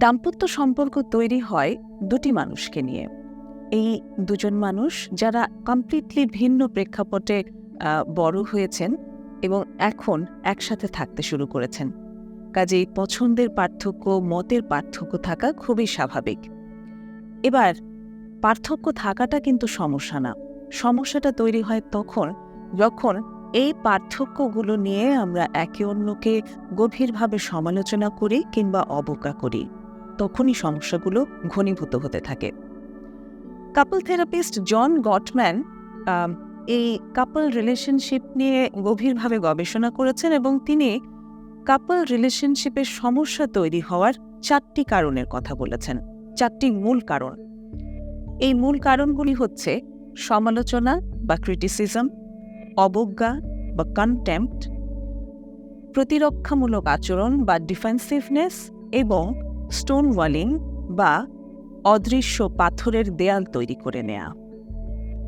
দাম্পত্য সম্পর্ক তৈরি হয় দুটি মানুষকে নিয়ে। এই দুজন মানুষ যারা কমপ্লিটলি ভিন্ন প্রেক্ষাপটে বড় হয়েছেন এবং এখন একসাথে থাকতে শুরু করেছেন। কাজেই পছন্দের পার্থক্য, মতের পার্থক্য থাকা খুবই স্বাভাবিক। এবার পার্থক্য থাকাটা কিন্তু সমস্যা না। সমস্যাটা তৈরি হয় তখন যখন এই পার্থক্যগুলো নিয়ে আমরা একে অন্যকে গভীরভাবে সমালোচনা করি কিংবা অবজ্ঞা করি। তখনই সমস্যাগুলো ঘনীভূত হতে থাকে। কাপল থেরাপিস্ট জন গটম্যান এই কাপল রিলেশনশিপ নিয়ে গভীরভাবে গবেষণা করেছেন এবং তিনি কাপল রিলেশনশিপের সমস্যা তৈরি হওয়ার 4টি কারণের কথা বলেছেন। 4টি মূল কারণ। এই মূল কারণগুলি হচ্ছে সমালোচনা বা ক্রিটিসিজম, অবজ্ঞা বা কন্টেম্পট, প্রতিরক্ষামূলক আচরণ বা ডিফেন্সিভনেস এবং স্টোন ওয়ালিং বা অদৃশ্য পাথরের দেয়াল তৈরি করে নেয়া।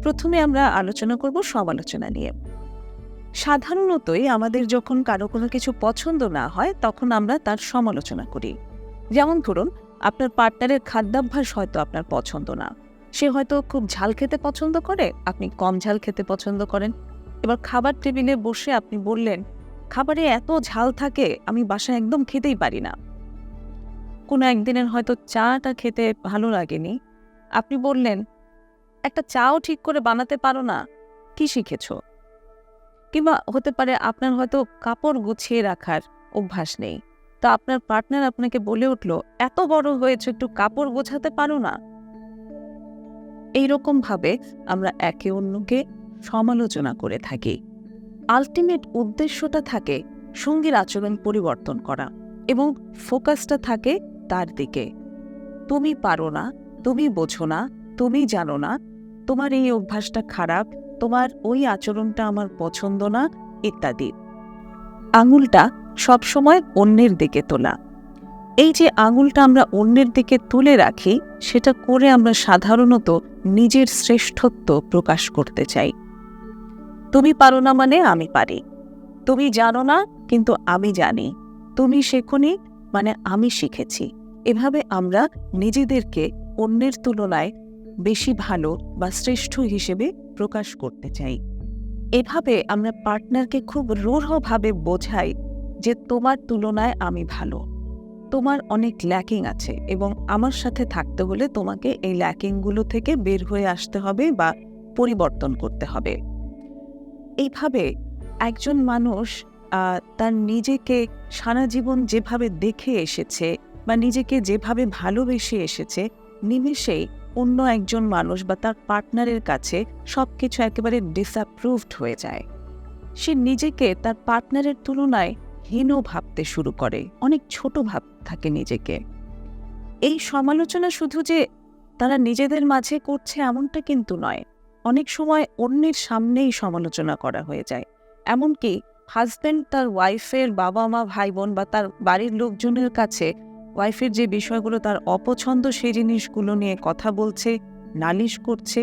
প্রথমে আমরা আলোচনা করব সমালোচনা নিয়ে। সাধারণতই আমাদের যখন কারো কোনো কিছু পছন্দ না হয় তখন আমরা তার সমালোচনা করি। যেমন ধরুন, আপনার পার্টনারের খাদ্যাভ্যাস হয়তো আপনার পছন্দ না। সে হয়তো খুব ঝাল খেতে পছন্দ করে, আপনি কম ঝাল খেতে পছন্দ করেন। এবার খাবার টেবিলে বসে আপনি বললেন, খাবারে এত ঝাল থাকে, আমি বাসায় একদম খেতেই পারি না। কোনো একদিনের হয়তো চাটা খেতে ভালো লাগেনি, আপনি বললেন, একটা চাও ঠিক করে বানাতে পারো না, কি শিখেছ? কিংবা হতে পারে আপনার হয়তো কাপড় গুছিয়ে রাখার অভ্যাস নেই, তো আপনার পার্টনার আপনাকে বলে উঠল, এত বড় হয়েছে, একটু কাপড় গোছাতে পারো না। এইরকম ভাবে আমরা একে অন্যকে সমালোচনা করে থাকি। আলটিমেট উদ্দেশ্যটা থাকে সঙ্গীর আচরণ পরিবর্তন করা এবং ফোকাসটা থাকে তার দিকে। তুমি পারো না, তুমি বোঝো না, তুমি জানো না, তোমার এই অভ্যাসটা খারাপ, তোমার ওই আচরণটা আমার পছন্দ না, ইত্যাদি। আঙুলটা সবসময় অন্যের দিকে তোলা। এই যে আঙুলটা আমরা অন্যের দিকে তুলে রাখি, সেটা করে আমরা সাধারণত নিজের শ্রেষ্ঠত্ব প্রকাশ করতে চাই। তুমি পারো না মানে আমি পারি, তুমি জানো না কিন্তু আমি জানি, তুমি শেখোনি মানে আমি শিখেছি। এভাবে আমরা নিজেদেরকে অন্যের তুলনায় বেশি ভালো বা শ্রেষ্ঠ হিসেবে প্রকাশ করতে চাই। এভাবে আমরা পার্টনারকে খুব রূঢ়ভাবে বোঝাই যে তোমার তুলনায় আমি ভালো, তোমার অনেক ল্যাকিং আছে এবং আমার সাথে থাকতে হলে তোমাকে এই ল্যাকিংগুলো থেকে বের হয়ে আসতে হবে বা পরিবর্তন করতে হবে। এইভাবে একজন মানুষ তার নিজেকে সারা জীবন যেভাবে দেখে এসেছে বা নিজেকে যেভাবে ভালোবেসে এসেছে, নিমেষেই অন্য একজন মানুষ বা তার পার্টনারের কাছে সবকিছু একেবারে ডিসঅ্যাপ্রুভড হয়ে যায়। সে নিজেকে তার পার্টনারের তুলনায় হীন ভাবতে শুরু করে, অনেক ছোট ভাবতে থাকে নিজেকে। এই সমালোচনা শুধু যে তারা নিজেদের মাঝে করছে এমনটা কিন্তু নয়, অনেক সময় অন্যের সামনেই সমালোচনা করা হয়ে যায়। এমনকি হাজব্যান্ড তার ওয়াইফের বাবা মা ভাই বোন বা তার বাড়ির লোকজনের কাছে ওয়াইফের যে বিষয়গুলো তার অপছন্দ সেই জিনিসগুলো নিয়ে কথা বলছে, নালিশ করছে।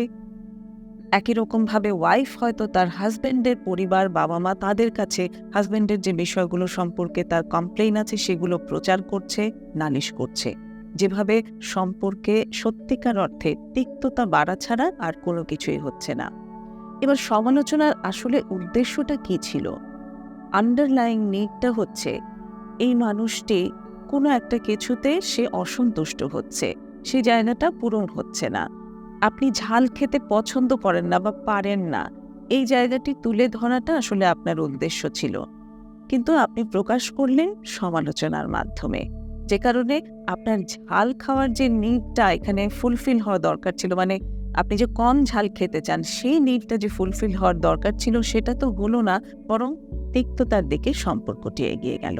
একই রকমভাবে ওয়াইফ হয়তো তার হাজব্যান্ডের পরিবার, বাবা মা, তাদের কাছে হাজব্যান্ডের যে বিষয়গুলো সম্পর্কে তার কমপ্লেইন আছে সেগুলো প্রচার করছে, নালিশ করছে। যেভাবে সম্পর্কে সত্যিকার অর্থে তিক্ততা বাড়া ছাড়া আর কোনো কিছুই হচ্ছে না। এবার সমালোচনার আসলে উদ্দেশ্যটা কি ছিল? আন্ডারলাইং নিডটা হচ্ছে এই মানুষটি কোনো একটা কিছুতে সে অসন্তুষ্ট হচ্ছে, সে জায়গাটা পূরণ হচ্ছে না। আপনি ঝাল খেতে পছন্দ করেন না বা পারেন না, এই জায়গাটি তুলে ধরাটা আসলে আপনার উদ্দেশ্য ছিল, কিন্তু আপনি প্রকাশ করলেন সমালোচনার মাধ্যমে, যে কারণে আপনার ঝাল খাওয়ার যে নিডটা এখানে ফুলফিল হওয়া দরকার ছিল, মানে আপনি যে কম ঝাল খেতে চান সেই নিডটা যে ফুলফিল হওয়ার দরকার ছিল সেটা তো হলো না, বরং তিক্ততার দিকে সম্পর্কটি এগিয়ে গেল।